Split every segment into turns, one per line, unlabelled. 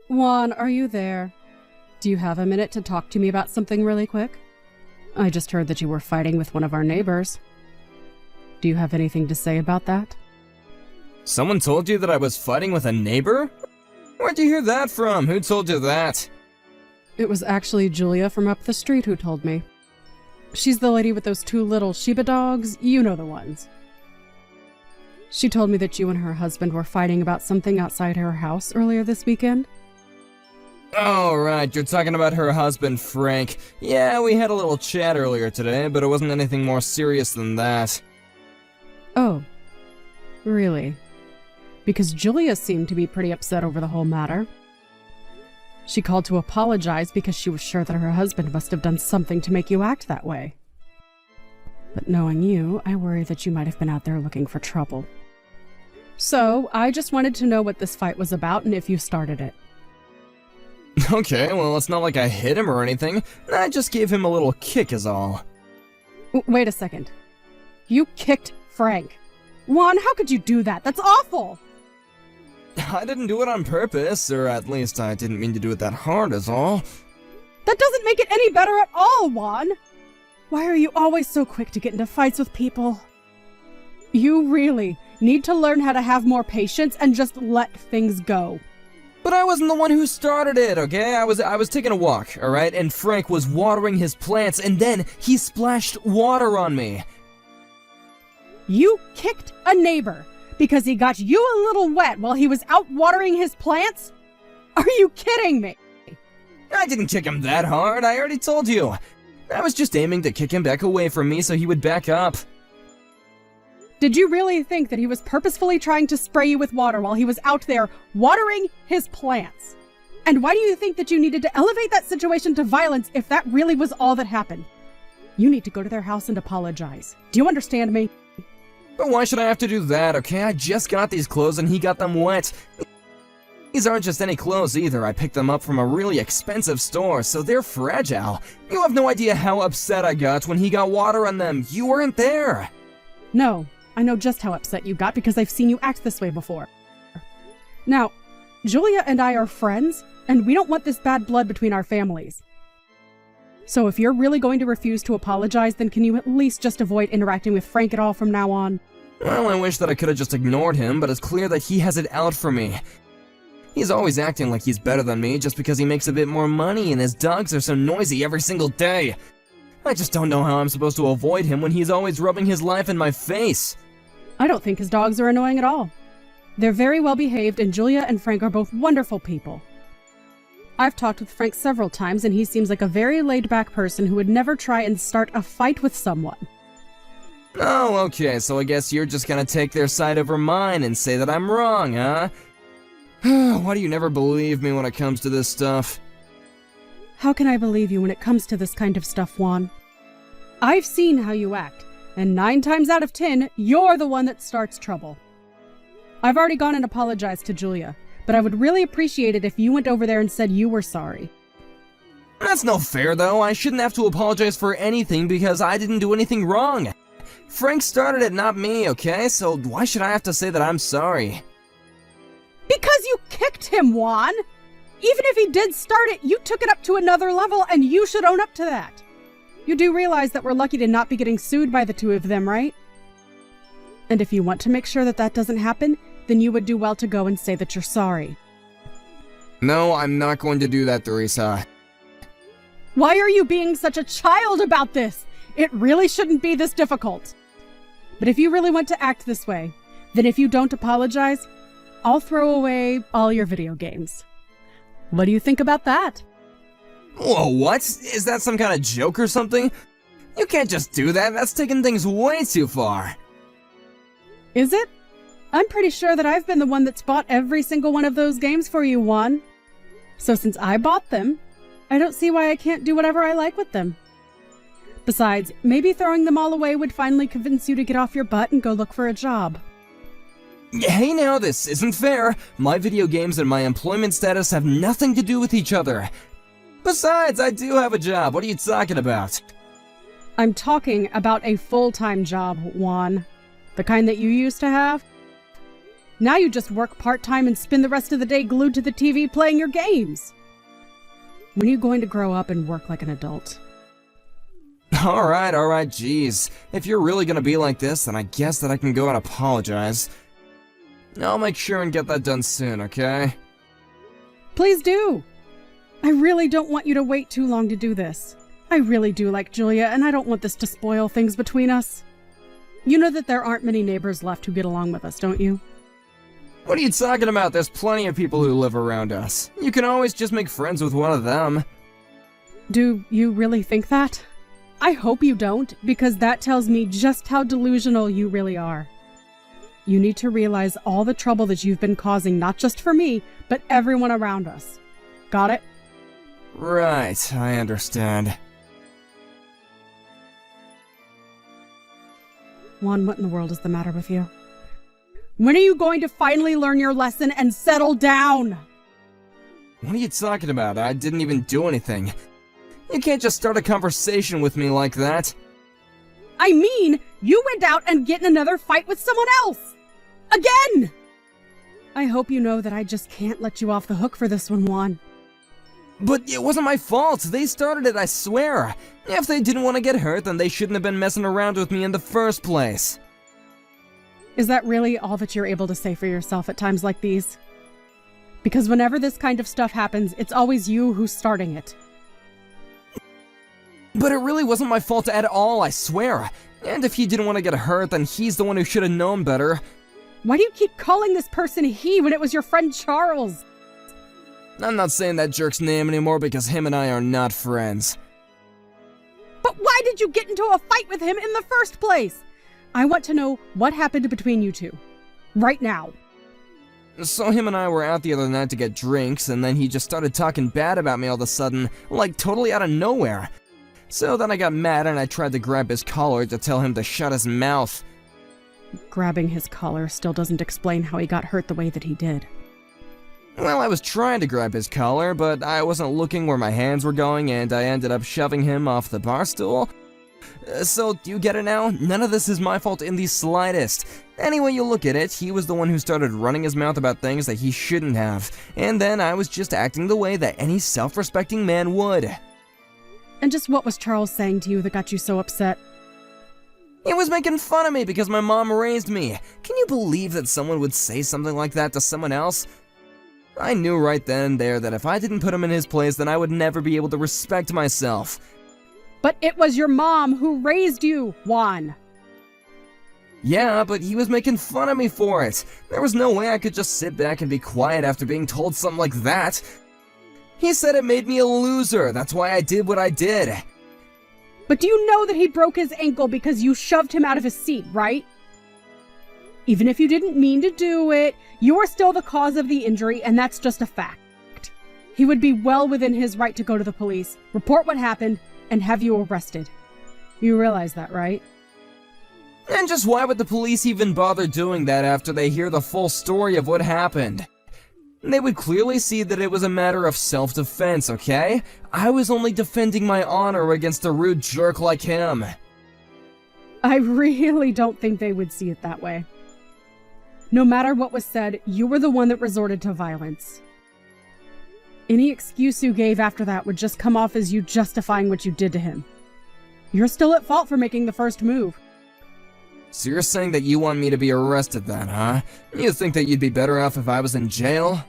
Juan, are you there? Do you have a minute to talk to me about something really quick? I just heard that you were fighting with one of our neighbors. Do you have anything to say about that?
Someone told you that I was fighting with a neighbor? Where'd you hear that from? Who told you that?
It was actually Julia from up the street who told me. She's the lady with those two little Shiba dogs, you know the ones. She told me that you and her husband were fighting about something outside her house earlier this weekend.
Oh, right, you're talking about her husband, Frank. Yeah, we had a little chat earlier today, but it wasn't anything more serious than that.
Oh, really? Because Julia seemed to be pretty upset over the whole matter. She called to apologize because she was sure that her husband must have done something to make you act that way. But knowing you, I worry that you might have been out there looking for trouble. So, I just wanted to know what this fight was about and if you started it.
Okay, well, it's not like I hit him or anything. I just gave him a little kick is all.
Wait a second. You kicked Frank. Juan, how could you do that? That's awful!
I didn't do it on purpose, or at least I didn't mean to do it that hard is all.
That doesn't make it any better at all, Juan! Why are you always so quick to get into fights with people? You really need to learn how to have more patience and just let things go.
But I wasn't the one who started it, okay? I was taking a walk, alright? And Frank was watering his plants, and then he splashed water on me.
You kicked a neighbor because he got you a little wet while he was out watering his plants? Are you kidding me?
I didn't kick him that hard, I already told you. I was just aiming to kick him back away from me so he would back up.
Did you really think that he was purposefully trying to spray you with water while he was out there watering his plants? And why do you think that you needed to elevate that situation to violence if that really was all that happened? You need to go to their house and apologize. Do you understand me?
But why should I have to do that, okay? I just got these clothes and he got them wet. These aren't just any clothes either. I picked them up from a really expensive store, so they're fragile. You have no idea how upset I got when he got water on them. You weren't there.
No, I know just how upset you got because I've seen you act this way before. Now, Julia and I are friends, and we don't want this bad blood between our families. So if you're really going to refuse to apologize, then can you at least just avoid interacting with Frank at all from now on?
Well, I wish that I could have just ignored him, but it's clear that he has it out for me. He's always acting like he's better than me just because he makes a bit more money and his dogs are so noisy every single day. I just don't know how I'm supposed to avoid him when he's always rubbing his life in my face.
I don't think his dogs are annoying at all. They're very well behaved, and Julia and Frank are both wonderful people. I've talked with Frank several times, and he seems like a very laid-back person who would never try and start a fight with someone.
Oh, okay, so I guess you're just gonna take their side over mine and say that I'm wrong, huh? Why do you never believe me when it comes to this stuff?
How can I believe you when it comes to this kind of stuff, Juan? I've seen how you act, and 9 times out of 10, you're the one that starts trouble. I've already gone and apologized to Julia, but I would really appreciate it if you went over there and said you were sorry.
That's no fair, though. I shouldn't have to apologize for anything because I didn't do anything wrong. Frank started it, not me, okay? So why should I have to say that I'm sorry?
Because you kicked him, Juan! Even if he did start it, you took it up to another level, and you should own up to that. You do realize that we're lucky to not be getting sued by the two of them, right? And if you want to make sure that that doesn't happen, then you would do well to go and say that you're sorry.
No, I'm not going to do that, Theresa.
Why are you being such a child about this? It really shouldn't be this difficult. But if you really want to act this way, then if you don't apologize, I'll throw away all your video games. What do you think about that?
Whoa, what? Is that some kind of joke or something? You can't just do that. That's taking things way too far.
Is it? I'm pretty sure that I've been the one that's bought every single one of those games for you, Juan. So since I bought them, I don't see why I can't do whatever I like with them. Besides, maybe throwing them all away would finally convince you to get off your butt and go look for a job.
Hey now, this isn't fair. My video games and my employment status have nothing to do with each other. Besides, I do have a job. What are you talking about?
I'm talking about a full-time job, Juan. The kind that you used to have. Now you just work part-time and spend the rest of the day glued to the TV playing your games. When are you going to grow up and work like an adult?
Alright, jeez. If you're really gonna be like this, then I guess that I can go and apologize. I'll make sure and get that done soon, okay?
Please do! I really don't want you to wait too long to do this. I really do like Julia, and I don't want this to spoil things between us. You know that there aren't many neighbors left who get along with us, don't you?
What are you talking about? There's plenty of people who live around us. You can always just make friends with one of them.
Do you really think that? I hope you don't, because that tells me just how delusional you really are. You need to realize all the trouble that you've been causing, not just for me, but everyone around us. Got it?
Right, I understand.
Juan, what in the world is the matter with you? When are you going to finally learn your lesson and settle down?
What are you talking about? I didn't even do anything. You can't just start a conversation with me like that.
I mean, you went out and get in another fight with someone else! Again! I hope you know that I just can't let you off the hook for this one, Juan.
But it wasn't my fault. They started it, I swear. If they didn't want to get hurt, then they shouldn't have been messing around with me in the first place.
Is that really all that you're able to say for yourself at times like these? Because whenever this kind of stuff happens, it's always you who's starting it.
But it really wasn't my fault at all, I swear. And if he didn't want to get hurt, then he's the one who should have known better.
Why do you keep calling this person he when it was your friend Charles?
I'm not saying that jerk's name anymore because him and I are not friends.
But why did you get into a fight with him in the first place? I want to know what happened between you two. Right now.
So him and I were out the other night to get drinks, and then he just started talking bad about me all of a sudden, like totally out of nowhere. So then I got mad and I tried to grab his collar to tell him to shut his mouth.
Grabbing his collar still doesn't explain how he got hurt the way that he did.
Well, I was trying to grab his collar, but I wasn't looking where my hands were going, and I ended up shoving him off the bar stool. So, do you get it now? None of this is my fault in the slightest. Any way you look at it, he was the one who started running his mouth about things that he shouldn't have, and then I was just acting the way that any self-respecting man would.
And just what was Charles saying to you that got you so upset?
He was making fun of me because my mom raised me. Can you believe that someone would say something like that to someone else? I knew right then and there that if I didn't put him in his place, then I would never be able to respect myself.
But it was your mom who raised you, Juan.
Yeah, but he was making fun of me for it. There was no way I could just sit back and be quiet after being told something like that. He said it made me a loser. That's why I did what I did.
But do you know that he broke his ankle because you shoved him out of his seat, right? Even if you didn't mean to do it, you're still the cause of the injury, and that's just a fact. He would be well within his right to go to the police, report what happened, and have you arrested. You realize that, right?
And just why would the police even bother doing that after they hear the full story of what happened? They would clearly see that it was a matter of self-defense, okay? I was only defending my honor against a rude jerk like him.
I really don't think they would see it that way. No matter what was said, you were the one that resorted to violence. Any excuse you gave after that would just come off as you justifying what you did to him. You're still at fault for making the first move.
So you're saying that you want me to be arrested then, huh? You think that you'd be better off if I was in jail?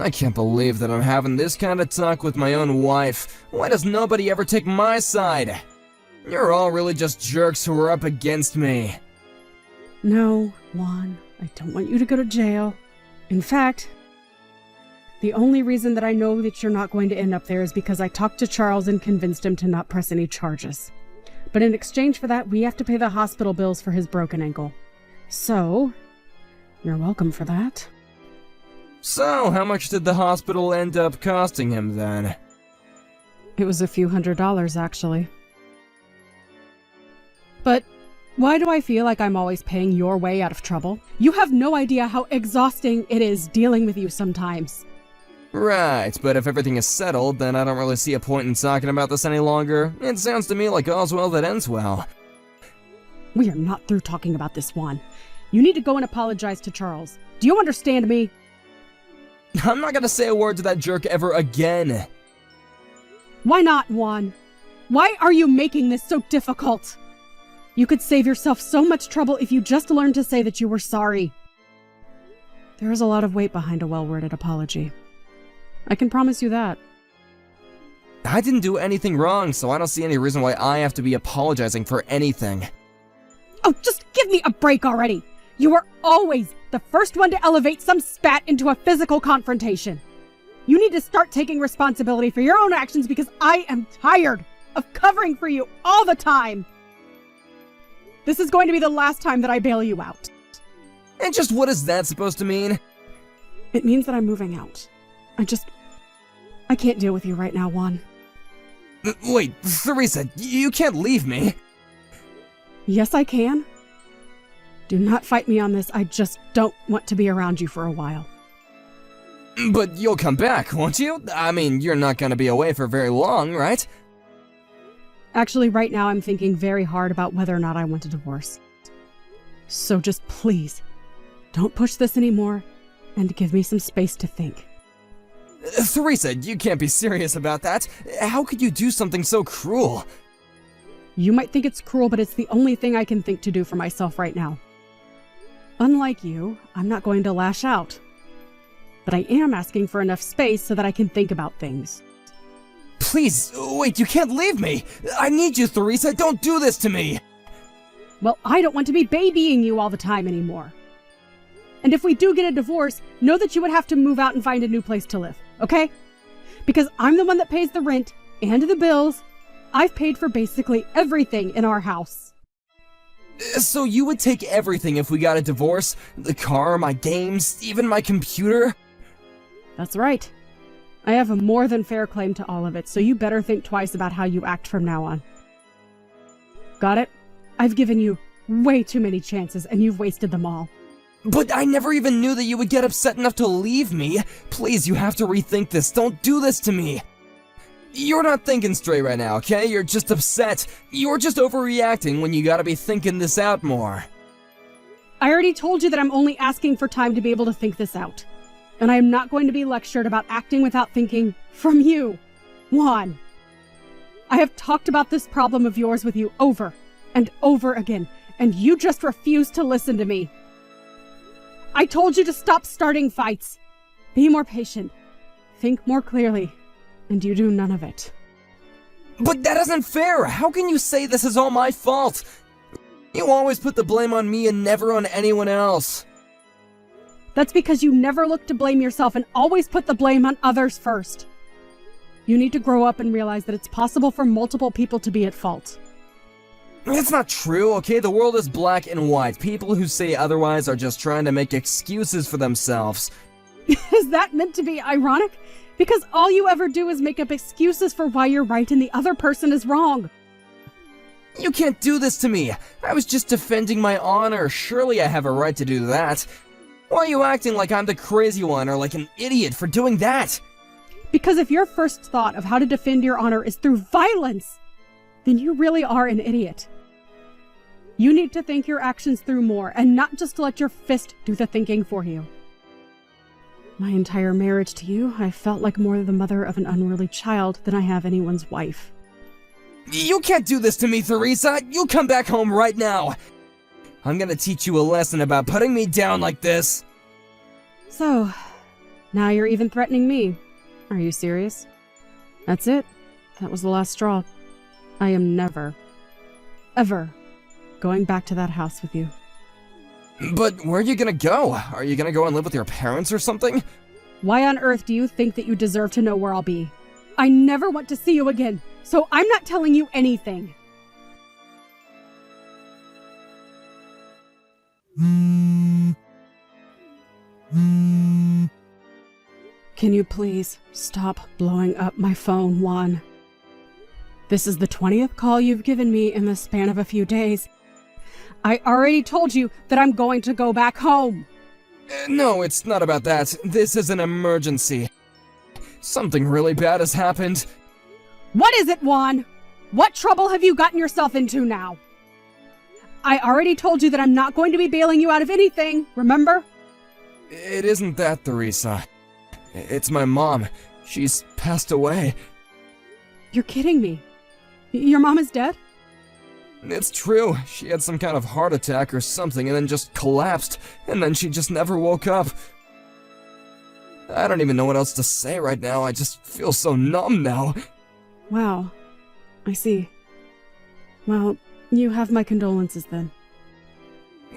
I can't believe that I'm having this kind of talk with my own wife. Why does nobody ever take my side? You're all really just jerks who are up against me.
No, Juan, I don't want you to go to jail. In fact, the only reason that I know that you're not going to end up there is because I talked to Charles and convinced him to not press any charges. But in exchange for that, we have to pay the hospital bills for his broken ankle. So, you're welcome for that.
So, how much did the hospital end up costing him then?
It was a few $100s, actually. But why do I feel like I'm always paying your way out of trouble? You have no idea how exhausting it is dealing with you sometimes.
Right, but if everything is settled, then I don't really see a point in talking about this any longer. It sounds to me like all's well that ends well.
We are not through talking about this, Juan. You need to go and apologize to Charles. Do you understand me?
I'm not gonna say a word to that jerk ever again.
Why not, Juan? Why are you making this so difficult? You could save yourself so much trouble if you just learned to say that you were sorry. There is a lot of weight behind a well-worded apology. I can promise you that.
I didn't do anything wrong, so I don't see any reason why I have to be apologizing for anything.
Oh, just give me a break already! You are always the first one to elevate some spat into a physical confrontation. You need to start taking responsibility for your own actions because I am tired of covering for you all the time. This is going to be the last time that I bail you out.
And just what is that supposed to mean?
It means that I'm moving out. I can't deal with you right now, Juan.
Wait, Theresa, you can't leave me.
Yes, I can. Do not fight me on this. I just don't want to be around you for a while.
But you'll come back, won't you? I mean, you're not gonna be away for very long, right?
Actually, right now I'm thinking very hard about whether or not I want a divorce. So just please, don't push this anymore and give me some space to think.
Theresa, you can't be serious about that. How could you do something so cruel?
You might think it's cruel, but it's the only thing I can think to do for myself right now. Unlike you, I'm not going to lash out. But I am asking for enough space so that I can think about things.
Please, wait, you can't leave me! I need you, Theresa, don't do this to me!
Well, I don't want to be babying you all the time anymore. And if we do get a divorce, know that you would have to move out and find a new place to live, okay? Because I'm the one that pays the rent and the bills. I've paid for basically everything in our house.
So you would take everything if we got a divorce? The car, my games, even my computer?
That's right. I have a more than fair claim to all of it, so you better think twice about how you act from now on. Got it? I've given you way too many chances, and you've wasted them all.
But I never even knew that you would get upset enough to leave me. Please, you have to rethink this. Don't do this to me. You're not thinking straight right now, okay? You're just upset. You're just overreacting when you gotta be thinking this out more.
I already told you that I'm only asking for time to be able to think this out. And I am not going to be lectured about acting without thinking from you, Juan. I have talked about this problem of yours with you over and over again, and you just refuse to listen to me. I told you to stop starting fights. Be more patient. Think more clearly. And you do none of it.
But that isn't fair! How can you say this is all my fault? You always put the blame on me and never on anyone else.
That's because you never look to blame yourself and always put the blame on others first. You need to grow up and realize that it's possible for multiple people to be at fault.
It's not true, okay? The world is black and white. People who say otherwise are just trying to make excuses for themselves.
Is that meant to be ironic? Because all you ever do is make up excuses for why you're right and the other person is wrong.
You can't do this to me. I was just defending my honor. Surely I have a right to do that. Why are you acting like I'm the crazy one or like an idiot for doing that?
Because if your first thought of how to defend your honor is through violence, then you really are an idiot. You need to think your actions through more and not just let your fist do the thinking for you. My entire marriage to you, I felt like more the mother of an unruly child than I have anyone's wife.
You can't do this to me, Theresa! You come back home right now! I'm gonna teach you a lesson about putting me down like this!
So, now you're even threatening me. Are you serious? That's it. That was the last straw. I am never, ever going back to that house with you.
But where are you gonna go? Are you gonna go and live with your parents or something?
Why on earth do you think that you deserve to know where I'll be? I never want to see you again, so I'm not telling you anything. Can you please stop blowing up my phone, Juan? This is the 20th call you've given me in the span of a few days. I already told you that I'm going to go back home.
No, it's not about that. This is an emergency. Something really bad has happened.
What is it, Juan? What trouble have you gotten yourself into now? I already told you that I'm not going to be bailing you out of anything, remember?
It isn't that, Theresa. It's my mom. She's passed away.
You're kidding me. Your mom is dead?
It's true. She had some kind of heart attack or something and then just collapsed, and then she just never woke up. I don't even know what else to say right now. I just feel so numb now.
Wow. I see. Well, you have my condolences then.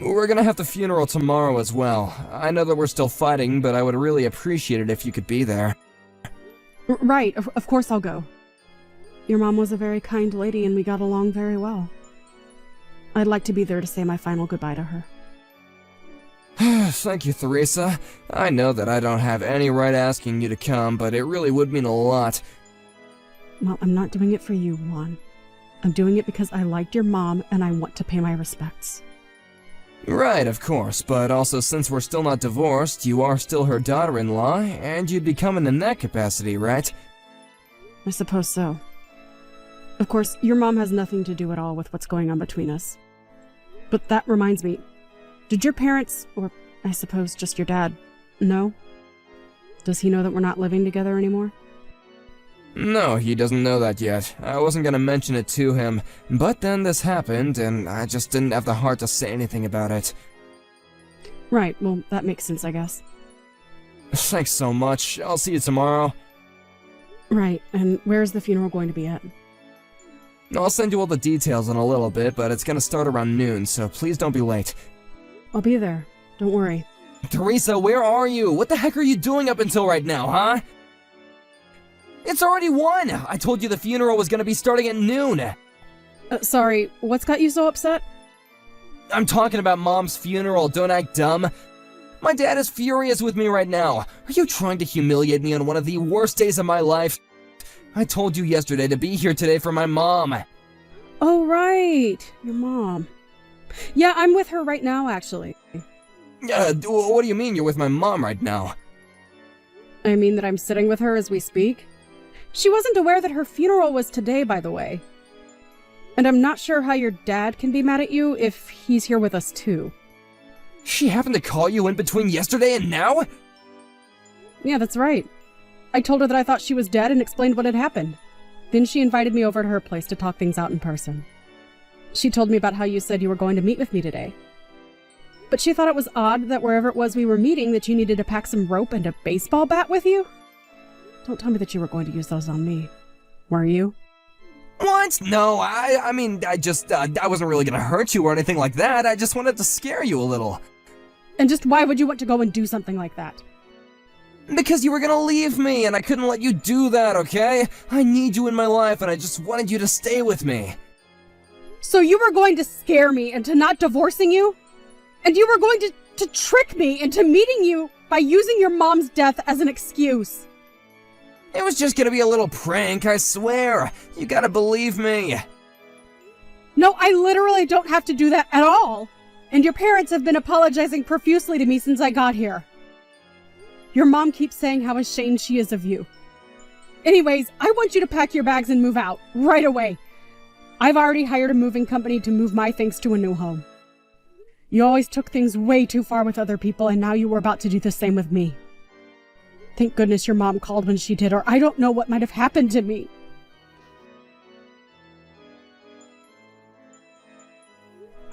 We're gonna have the funeral tomorrow as well. I know that we're still fighting, but I would really appreciate it if you could be there.
Right, of course I'll go. Your mom was a very kind lady and we got along very well. I'd like to be there to say my final goodbye to her.
Thank you, Theresa. I know that I don't have any right asking you to come, but it really would mean a lot.
Well, I'm not doing it for you, Juan. I'm doing it because I liked your mom and I want to pay my respects.
Right, of course, but also since we're still not divorced, you are still her daughter-in-law, and you'd be coming in that capacity, right?
I suppose so. Of course, your mom has nothing to do at all with what's going on between us. But that reminds me, did your parents, or I suppose just your dad, know? Does he know that we're not living together anymore?
No, he doesn't know that yet. I wasn't gonna mention it to him, but then this happened, and I just didn't have the heart to say anything about it.
Right, well, that makes sense, I guess.
Thanks so much. I'll see you tomorrow.
Right, and where's the funeral going to be at?
I'll send you all the details in a little bit, but it's gonna start around noon, so please don't be late.
I'll be there. Don't worry.
Theresa, where are you? What the heck are you doing up until right now, huh? It's already 1! I told you the funeral was gonna be starting at noon!
Sorry, what's got you so upset?
I'm talking about Mom's funeral, don't act dumb. My dad is furious with me right now. Are you trying to humiliate me on one of the worst days of my life? I told you yesterday to be here today for my mom.
Oh, right. Your mom. Yeah, I'm with her right now, actually.
What do you mean you're with my mom right now?
I mean that I'm sitting with her as we speak. She wasn't aware that her funeral was today, by the way. And I'm not sure how your dad can be mad at you if he's here with us too.
She happened to call you in between yesterday and now?
Yeah, that's right. I told her that I thought she was dead and explained what had happened. Then she invited me over to her place to talk things out in person. She told me about how you said you were going to meet with me today. But she thought it was odd that wherever it was we were meeting that you needed to pack some rope and a baseball bat with you. Don't tell me that you were going to use those on me. Were you?
What? No, I mean, I wasn't really gonna hurt you or anything like that. I just wanted to scare you a little.
And just why would you want to go and do something like that?
Because you were gonna leave me, and I couldn't let you do that, okay? I need you in my life, and I just wanted you to stay with me.
So you were going to scare me into not divorcing you? And you were going to trick me into meeting you by using your mom's death as an excuse?
It was just gonna be a little prank, I swear. You gotta believe me.
No, I literally don't have to do that at all. And your parents have been apologizing profusely to me since I got here. Your mom keeps saying how ashamed she is of you. Anyways, I want you to pack your bags and move out, right away. I've already hired a moving company to move my things to a new home. You always took things way too far with other people, and now you were about to do the same with me. Thank goodness your mom called when she did, or I don't know what might have happened to me.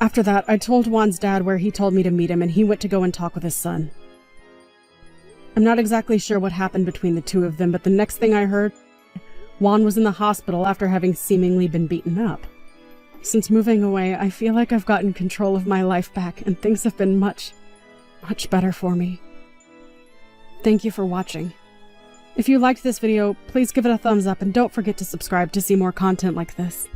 After that, I told Juan's dad where he told me to meet him, and he went to go and talk with his son. I'm not exactly sure what happened between the two of them, but the next thing I heard, Juan was in the hospital after having seemingly been beaten up. Since moving away, I feel like I've gotten control of my life back, and things have been much, much better for me. Thank you for watching. If you liked this video, please give it a thumbs up and don't forget to subscribe to see more content like this.